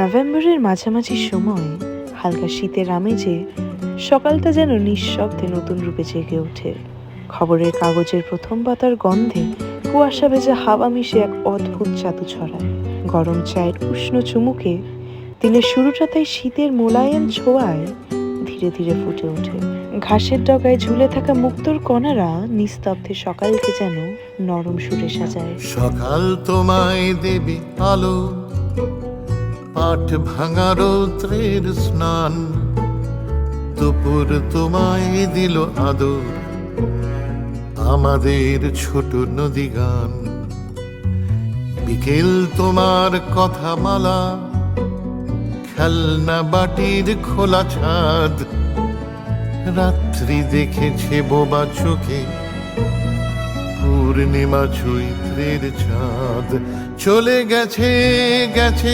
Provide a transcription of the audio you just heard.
নভেম্বরের মাঝামাঝি সময় হালকা শীতের আমেজে সকালটা যেন নিঃশব্দে নতুন রূপে জেগে ওঠে। খবরের কাগজের প্রথম পাতার গন্ধে কুয়াশা ভেজা হাওয়া মিশে এক অদ্ভুত জাদু ছড়ায়। গরম চায়ের উষ্ণ চুমুকে দিনের শুরুটা তাই শীতের মোলায়েম ছোঁয়ায় ধীরে ধীরে ফুটে ওঠে। ঘাসের ডগায় ঝুলে থাকা মুক্তোর কণারা নিস্তব্ধে সকালকে যেন নরম সুরে সাজায়। সকাল তোমায় দেবে আলো, পাট ভাঙা রৌদ্রের স্নান, দুপুর তোমায় দিল আদর, আমাদের ছোট নদী গান। বিকেল তোমার কথা মালা, খেলনা বাটির খোলা ছাদ, রাত্রি দেখেছে বোবা চোখে পূর্ণিমা চৈত্রের চাঁদ। চলে গেছে গেছে